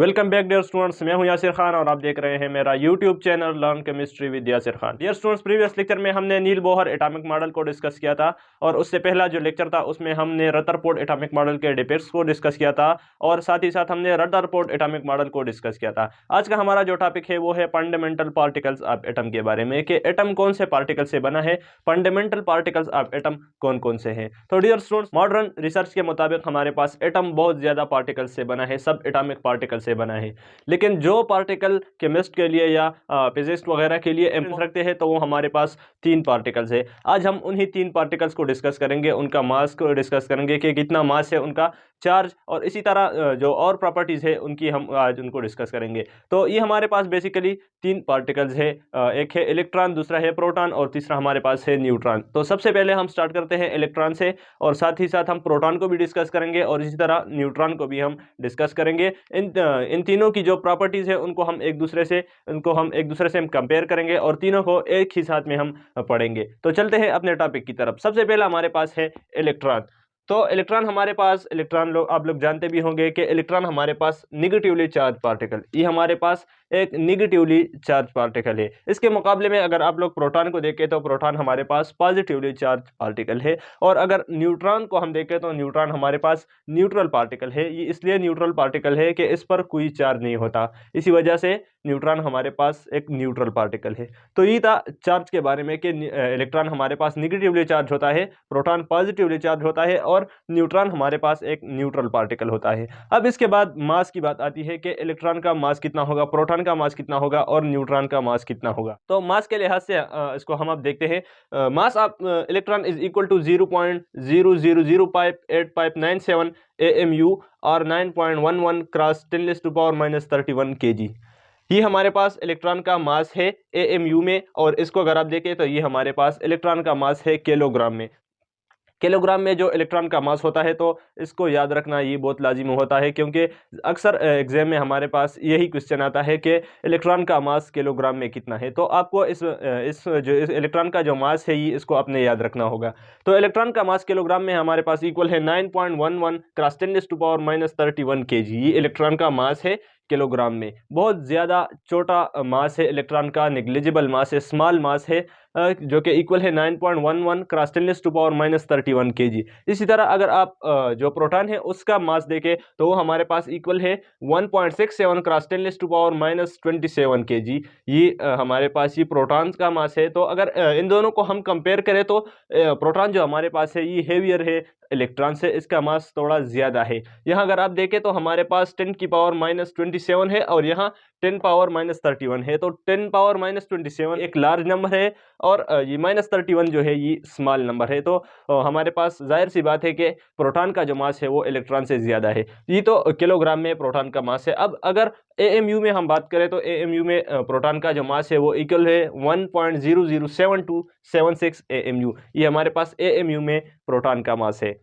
Welcome back dear students, मैं हूं यासिर खान और आप देख रहे हैं मेरा YouTube channel learn chemistry with Yasir Khan. Dear students, previous lecture में हमने नील बोहर एटॉमिक मॉडल को डिस्कस किया था और उससे पहला जो लेक्चर था उसमें हमने रदरफोर्ड एटॉमिक मॉडल के डिफेक्ट्स को डिस्कस किया था और साथ ही साथ हमने रदरफोर्ड एटॉमिक मॉडल को डिस्कस किया था। आज का हमारा जो टॉपिक है वो है फंडामेंटल पार्टिकल्स ऑफ एटम के बारे में, कि एटम कौन से पार्टिकल से बना है, फंडामेंटल पार्टिकल्स ऑफ एटम कौन कौन से हैं। तो डियर स्टूडेंट्स, मॉडर्न रिसर्च के मुताबिक हमारे पास एटम बहुत ज्यादा पार्टिकल से बना है, सब एटॉमिक पार्टिकल से बना है। लेकिन जो पार्टिकल केमिस्ट के लिए या फिजिस्ट वगैरह के लिए इंपॉर्टेंट रखते हैं तो वो हमारे पास तीन पार्टिकल्स है। आज हम उन्हीं तीन पार्टिकल्स को डिस्कस करेंगे, उनका मास को डिस्कस करेंगे कि कितना मास है उनका, चार्ज और इसी तरह जो और प्रॉपर्टीज है उनकी हम आज उनको डिस्कस करेंगे। तो ये हमारे पास बेसिकली तीन पार्टिकल्स है, एक है इलेक्ट्रॉन, दूसरा है प्रोटॉन और तीसरा हमारे पास है न्यूट्रॉन। तो सबसे पहले हम स्टार्ट करते हैं इलेक्ट्रॉन से और साथ ही साथ हम प्रोटॉन को भी डिस्कस करेंगे और इसी तरह न्यूट्रॉन को भी हम डिस्कस करेंगे। इन तीनों की जो प्रॉपर्टीज है उनको हम एक दूसरे से हम कंपेयर करेंगे और तीनों को एक ही साथ में हम पढ़ेंगे। तो चलते हैं अपने टॉपिक की तरफ। सबसे पहला हमारे पास है इलेक्ट्रॉन। तो इलेक्ट्रॉन हमारे पास, आप लोग जानते भी होंगे कि इलेक्ट्रॉन हमारे पास निगेटिवली चार्ज पार्टिकल, ये हमारे पास एक निगेटिवली चार्ज पार्टिकल है। इसके मुकाबले में अगर आप लोग प्रोटॉन को देखें तो प्रोटॉन हमारे पास पॉजिटिवली चार्ज पार्टिकल है और अगर न्यूट्रॉन को हम देखें तो न्यूट्रॉन हमारे पास न्यूट्रल पार्टिकल है। ये इसलिए न्यूट्रल पार्टिकल है कि इस पर कोई चार्ज नहीं होता, इसी वजह से न्यूट्रॉन हमारे पास एक न्यूट्रल पार्टिकल है। तो ये था चार्ज के बारे में कि इलेक्ट्रॉन हमारे पास निगेटिवली चार्ज होता है, प्रोटॉन पॉजिटिवली चार्ज होता है और न्यूट्रॉन हमारे पास एक न्यूट्रल पार्टिकल होता है। अब इसके बाद मास की बात आती है कि इलेक्ट्रॉन का मास कितना होगा, प्रोटॉन का मास कितना होगा और न्यूट्रॉन का मास कितना होगा। तो मास के लिहाज से इसको हम अब देखते हैं। Mass of electron is equal to 0.0005897 AMU और 9.11 क्रॉस 10⁻⁻31 kg। ये हमारे पास इलेक्ट्रॉन का मास है AMU में और इसको अगर आप देखें तो ये हमारे पास इलेक्ट्रॉन का मास है किलोग्राम में। किलोग्राम में जो इलेक्ट्रॉन का मास होता है तो इसको याद रखना ये बहुत लाजिमी होता है, क्योंकि अक्सर एग्जाम में हमारे पास यही क्वेश्चन आता है कि इलेक्ट्रॉन का मास किलोग्राम में कितना है। तो आपको इस इलेक्ट्रॉन का जो मास है ये इसको अपने याद रखना होगा। तो इलेक्ट्रॉन का मास किलोग्राम में हमारे पास इक्वल है 9.11 क्रॉस 10⁻⁻31 kg। ये इलेक्ट्रॉन का मास है किलोग्राम में। बहुत ज़्यादा छोटा मास है इलेक्ट्रॉन का, नेग्लिजिबल मास है, स्मॉल मास है, जो कि इक्वल है 9.11 क्रॉस 10⁻⁻31 kg। इसी तरह अगर आप जो प्रोटॉन है उसका मास देखें तो वो हमारे पास इक्वल है 1.67 क्रॉस 10⁻⁻27 kg। ये हमारे पास ये प्रोटॉन का मास है। तो अगर इन दोनों को हम कंपेयर करें तो प्रोटॉन जो हमारे पास है ये हेवियर है इलेक्ट्रॉन से, इसका मास थोड़ा ज़्यादा है। यहाँ अगर आप देखें तो हमारे पास 10⁻⁻27 है और यहाँ 10⁻⁻31 है। तो 10⁻⁻27 एक लार्ज नंबर है और ये -31 जो है ये स्मॉल नंबर है। तो हमारे पास जाहिर सी बात है कि प्रोटॉन का जो मास है वो इलेक्ट्रॉन से ज़्यादा है। ये तो किलोग्राम में प्रोटॉन का मास है। अब अगर AMU में हम बात करें तो AMU में प्रोटॉन का जो मास है वो इक्वल है 1.0077276 AMU। ये हमारे पास AMU में प्रोटॉन का मास है।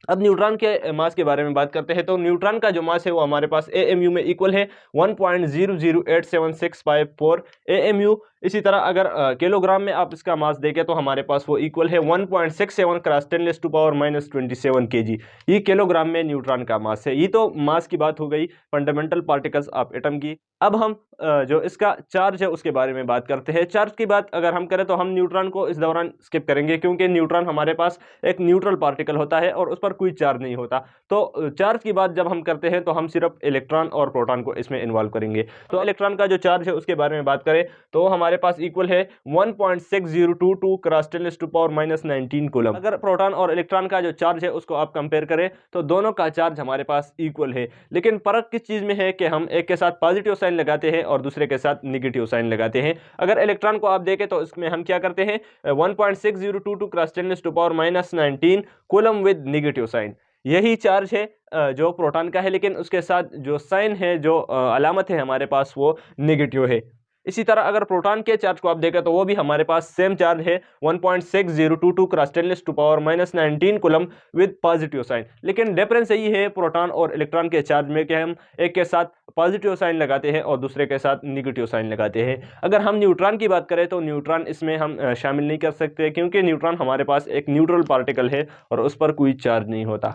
अब न्यूट्रॉन के मास के बारे में बात करते हैं तो न्यूट्रॉन का जो मास है वो हमारे पास AMU में इक्वल है 1.0087654 AMU। इसी तरह अगर किलोग्राम में आप इसका मास देखें तो हमारे पास वो इक्वल है 1.67 क्रॉस 10⁻⁻27 kg। ये किलोग्राम में न्यूट्रॉन का मास है। ये तो मास की बात हो गई फंडामेंटल पार्टिकल्स ऑफ एटम की। अब हम जो इसका चार्ज है उसके बारे में बात करते हैं। चार्ज की बात अगर हम करें तो हम न्यूट्रॉन को इस दौरान स्किप करेंगे, क्योंकि न्यूट्रॉन हमारे पास एक न्यूट्रल पार्टिकल होता है और उस पर कोई चार्ज नहीं होता। तो चार्ज की बात जब हम करते हैं तो हम सिर्फ इलेक्ट्रॉन और प्रोटॉन को इसमें इन्वॉल्व करेंगे। तो इलेक्ट्रॉन का जो चार्ज है उसके बारे में बात करें तो हमारे पास इक्वल है 1.6022 क्रॉस 10⁻⁻19 कूलम। अगर प्रोटॉन और इलेक्ट्रॉन का जो चार्ज है उसको आप कंपेयर करें तो दोनों का चार्ज हमारे पास इक्वल है। लेकिन फर्क किस चीज में है कि हम एक के साथ पॉजिटिव साइन लगाते हैं और दूसरे के साथ नेगेटिव साइन लगाते हैं। अगर इलेक्ट्रॉन को आप देखें तो इसमें हम क्या करते हैं, 1.6022 cross 10⁻⁻19 coulomb with negative sign. यही चार्ज है जो प्रोटॉन का है, लेकिन उसके साथ जो साइन है, जो अलामत है हमारे पास वो नेगेटिव है। इसी तरह अगर प्रोटॉन के चार्ज को आप देखें तो वो भी हमारे पास सेम चार्ज है 1.6022 cross 10⁻⁻19 coulomb with positive sign. लेकिन डिफरेंस यही है प्रोटॉन और इलेक्ट्रॉन के चार्ज में कि हम एक के साथ पॉजिटिव साइन लगाते हैं और दूसरे के साथ नेगेटिव साइन लगाते हैं। अगर हम न्यूट्रॉन की बात करें तो न्यूट्रॉन इसमें हम शामिल नहीं कर सकते, क्योंकि न्यूट्रॉन हमारे पास एक न्यूट्रल पार्टिकल है और उस पर कोई चार्ज नहीं होता।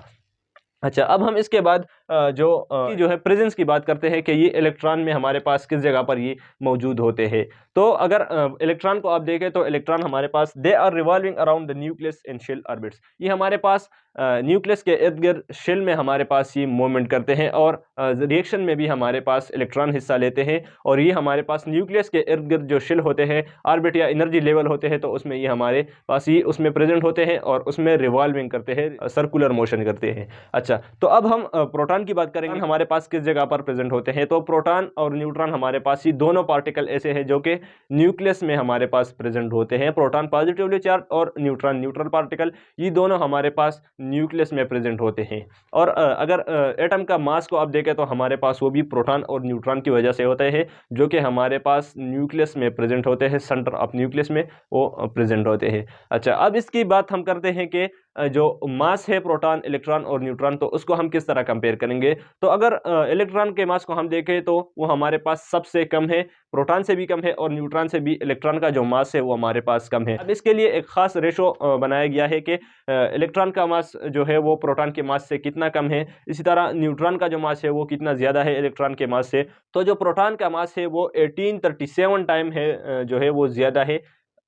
अच्छा, अब हम इसके बाद जो है प्रेजेंस की बात करते हैं कि ये इलेक्ट्रॉन में हमारे पास किस जगह पर ये मौजूद होते हैं। तो अगर इलेक्ट्रॉन को आप देखें तो इलेक्ट्रॉन हमारे पास they are revolving around the nucleus in shell orbits. ये हमारे पास न्यूक्लियस के इर्द गिर्द शेल में हमारे पास ये मूवमेंट करते हैं और रिएक्शन में भी हमारे पास इलेक्ट्रॉन हिस्सा लेते हैं और ये हमारे पास न्यूक्लियस के इर्द गिर्द जो शेल होते हैं, ऑर्बिट या एनर्जी लेवल होते हैं, तो उसमें ये हमारे पास ये उसमें प्रेजेंट होते हैं और उसमें रिवॉल्विंग करते हैं, सर्कुलर मोशन करते हैं। अच्छा, तो अब हम प्रोटॉन की बात करेंगे, हमारे पास किस जगह पर प्रेजेंट होते हैं। तो प्रोटॉन और न्यूट्रॉन हमारे पास ये दोनों पार्टिकल ऐसे हैं जो कि न्यूक्लियस में हमारे पास प्रेजेंट होते हैं। प्रोटॉन पॉजिटिवली चार्ज और न्यूट्रॉन न्यूट्रल पार्टिकल, ये दोनों हमारे पास न्यूक्लियस में प्रेजेंट होते हैं। और अगर एटम का मास को आप देखें तो हमारे पास वो भी प्रोटॉन और न्यूट्रॉन की वजह से होते हैं, जो कि हमारे पास न्यूक्लियस में प्रेजेंट होते हैं, सेंटर ऑफ न्यूक्लियस में वो प्रेजेंट होते हैं। अच्छा, अब इसकी बात हम करते हैं कि जो मास है प्रोटॉन, इलेक्ट्रॉन और न्यूट्रॉन, तो उसको हम किस तरह कंपेयर करेंगे। तो अगर इलेक्ट्रॉन के मास को हम देखें तो वो हमारे पास सबसे कम है, प्रोटॉन से भी कम है और न्यूट्रॉन से भी इलेक्ट्रॉन का जो मास है वो हमारे पास कम है। अब इसके लिए एक खास रेशो बनाया गया है कि इलेक्ट्रॉन का मास जो है वो प्रोटॉन के मास से कितना कम है, इसी तरह न्यूट्रॉन का जो मास है वो कितना ज़्यादा है इलेक्ट्रॉन के मास से। तो जो प्रोटॉन का मास है वो 1837 टाइम है, जो है वो ज़्यादा है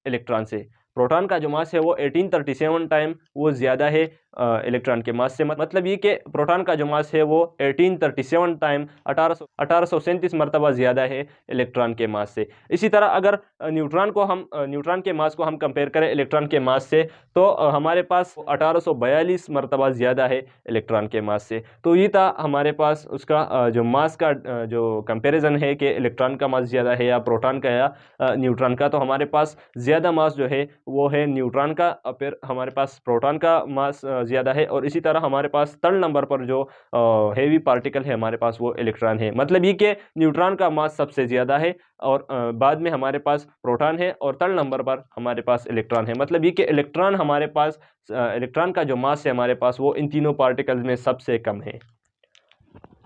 इलेक्ट्रॉन से। प्रोटॉन का जो मास है वो 1837 टाइम वो ज़्यादा है इलेक्ट्रॉन के मास से। मतलब ये कि प्रोटॉन का जो मास है वो 1837 टाइम 1837 मरतबा ज़्यादा है इलेक्ट्रॉन के मास से। इसी तरह अगर न्यूट्रॉन के मास को हम कंपेयर करें इलेक्ट्रॉन के मास से, तो हमारे पास 1842 मरतबा ज़्यादा है इलेक्ट्रॉन के मास से। तो ये था हमारे पास उसका जो मास का जो कंपेरिजन है कि इलेक्ट्रॉन का मास ज़्यादा है या प्रोटॉन का या न्यूट्रॉन का। तो हमारे पास ज़्यादा मास जो है वो है न्यूट्रॉन का, फिर हमारे पास प्रोटॉन का मास ज़्यादा है और इसी तरह हमारे पास थर्ड नंबर पर जो हेवी पार्टिकल है हमारे पास वो इलेक्ट्रॉन है। मतलब ये कि न्यूट्रॉन का मास सबसे ज़्यादा है और बाद में हमारे पास प्रोटॉन है और थर्ड नंबर पर हमारे पास इलेक्ट्रॉन है। मतलब ये कि इलेक्ट्रॉन हमारे पास इलेक्ट्रॉन का जो मास है हमारे पास वो इन तीनों पार्टिकल्स में सबसे कम है।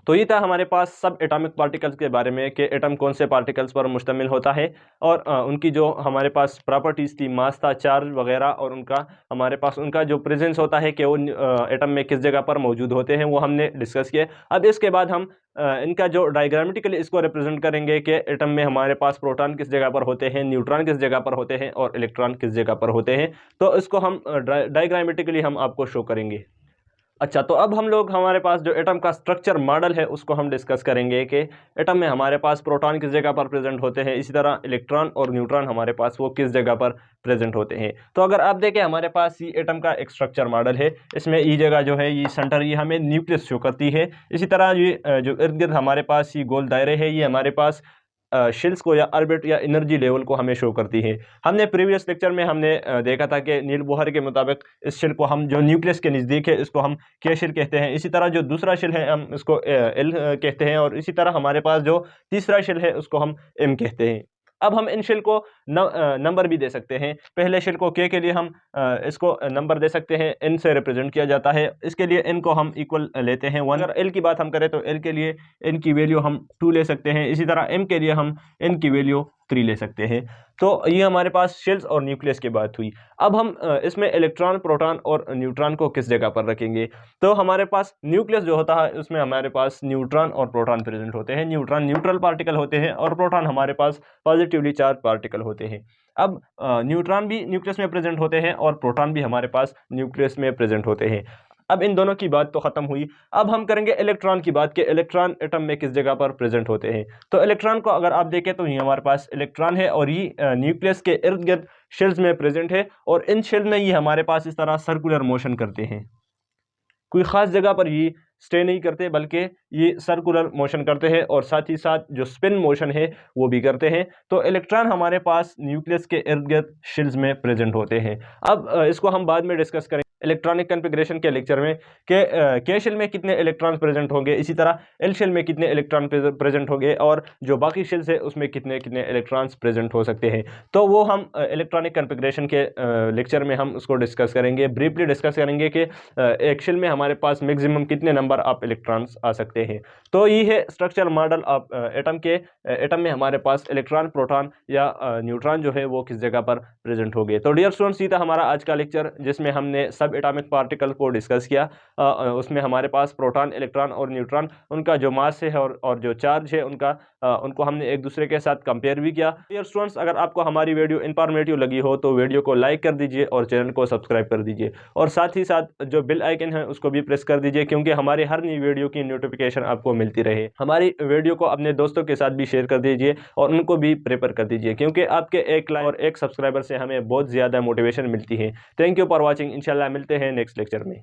तो ये था हमारे पास सब एटॉमिक पार्टिकल्स के बारे में कि एटम कौन से पार्टिकल्स पर मुश्तमिल होता है और उनकी जो हमारे पास प्रॉपर्टीज़ थी, मास था, चार्ज वगैरह, और उनका हमारे पास उनका जो प्रेजेंस होता है कि वो एटम में किस जगह पर मौजूद होते हैं, वो हमने डिस्कस किया। अब इसके बाद हम इनका जो डायग्रामेटिकली इसको रिप्रेजेंट करेंगे कि एटम में हमारे पास प्रोटॉन किस जगह पर होते हैं, न्यूट्रॉन किस जगह पर होते हैं और इलेक्ट्रॉन किस जगह पर होते हैं। तो इसको हम डायग्रामेटिकली हम आपको शो करेंगे। अच्छा, तो अब हम लोग हमारे पास जो एटम का स्ट्रक्चर मॉडल है उसको हम डिस्कस करेंगे कि एटम में हमारे पास प्रोटॉन किस जगह पर प्रेजेंट होते हैं, इसी तरह इलेक्ट्रॉन और न्यूट्रॉन हमारे पास वो किस जगह पर प्रेजेंट होते हैं। तो अगर आप देखें हमारे पास ये एटम का एक स्ट्रक्चर मॉडल है, इसमें ये जगह जो है ये सेंटर, ये हमें न्यूक्लियस शो करती है। इसी तरह ये जो इर्द गिर्द हमारे पास ये गोल दायरे है, ये हमारे पास शेल्स को या ऑर्बिट या एनर्जी लेवल को हमें शो करती है। हमने प्रीवियस लेक्चर में हमने देखा था कि नील बोहर के मुताबिक इस शेल को हम जो न्यूक्लियस के नज़दीक है इसको हम के शेल कहते हैं। इसी तरह जो दूसरा शेल है हम इसको एल कहते हैं और इसी तरह हमारे पास जो तीसरा शेल है उसको हम एम कहते हैं। अब हम इन शेल को नंबर भी दे सकते हैं। पहले शेल को के लिए हम इसको नंबर दे सकते हैं, एन से रिप्रेजेंट किया जाता है। इसके लिए एन को हम इक्वल लेते हैं 1। अगर एल की बात हम करें तो एल के लिए एन की वैल्यू हम 2 ले सकते हैं। इसी तरह एम के लिए हम एन की वैल्यू 3 ले सकते हैं। तो ये हमारे पास शेल्स और न्यूक्लियस की बात हुई। अब हम इसमें इलेक्ट्रॉन, प्रोटॉन और न्यूट्रॉन को किस जगह पर रखेंगे। तो हमारे पास न्यूक्लियस जो होता है उसमें हमारे पास न्यूट्रॉन और प्रोटॉन प्रेजेंट होते हैं। न्यूट्रॉन न्यूट्रल पार्टिकल होते हैं और प्रोटॉन हमारे पास पॉजिटिवली चार्ज पार्टिकल होते हैं। अब न्यूट्रॉन भी न्यूक्लियस में प्रेजेंट होते हैं और प्रोटॉन भी हमारे पास न्यूक्लियस में प्रेजेंट होते हैं। अब इन दोनों की बात तो ख़त्म हुई। अब हम करेंगे इलेक्ट्रॉन की बात कि इलेक्ट्रॉन एटम में किस जगह पर प्रेजेंट होते हैं। तो इलेक्ट्रॉन को अगर आप देखें तो ये हमारे पास इलेक्ट्रॉन है और ये न्यूक्लियस के इर्द गिर्द शेल्स में प्रेजेंट है और इन शेल में ये हमारे पास इस तरह सर्कुलर मोशन करते हैं। कोई ख़ास जगह पर ये स्टे नहीं करते बल्कि ये सर्कुलर मोशन करते हैं और साथ ही साथ जो स्पिन मोशन है वो भी करते हैं। तो इलेक्ट्रॉन हमारे पास न्यूक्लियस के इर्द गिर्द शेल्स में प्रेजेंट होते हैं। अब इसको हम बाद में डिस्कस करेंगे इलेक्ट्रॉनिक कन्फिग्रेशन के लेक्चर में कि के शेल में कितने इलेक्ट्रॉन्स प्रेजेंट होंगे, इसी तरह एल शेल में कितने इलेक्ट्रॉन प्रेजेंट होंगे और जो बाकी शेल्स है उसमें कितने कितने इलेक्ट्रॉन्स प्रेजेंट हो सकते हैं। तो वो हम इलेक्ट्रॉनिक कन्फिग्रेशन के लेक्चर में हम उसको डिस्कस करेंगे, ब्रीफली डिस्कस करेंगे कि एक शेल में हमारे पास मैक्सिमम कितने नंबर ऑफ इलेक्ट्रॉन्स आ सकते हैं। तो ये है स्ट्रक्चर मॉडल ऑफ एटम के। एटम में हमारे पास इलेक्ट्रॉन, प्रोटॉन या न्यूट्रॉन जो है वो किस जगह पर प्रेजेंट होंगे। तो डियर स्टूडेंट्स, ये था हमारा आज का लेक्चर जिसमें हमने सब सब एटॉमिक पार्टिकल को डिस्कस किया। उसमें हमारे पास प्रोटॉन, इलेक्ट्रॉन और न्यूट्रॉन, उनका जो मास है और जो चार्ज है उनको हमने एक दूसरे के साथ कंपेयर भी किया। डियर स्टूडेंट्स, अगर आपको हमारी वीडियो इंफॉर्मेटिव लगी हो तो वीडियो को लाइक कर दीजिए और चैनल को सब्सक्राइब कर दीजिए, और साथ ही साथ जो बेल आइकन है उसको भी प्रेस कर दीजिए, क्योंकि हमारी हर नई वीडियो की नोटिफिकेशन आपको मिलती रहे। हमारी वीडियो को अपने दोस्तों के साथ भी शेयर कर दीजिए और उनको भी प्रेफर कर दीजिए, क्योंकि आपके एक लाइक और एक सब्सक्राइबर से हमें बहुत ज़्यादा मोटिवेशन मिलती है। Thank you for watching. इंशाल्लाह मिलते हैं नेक्स्ट लेक्चर में।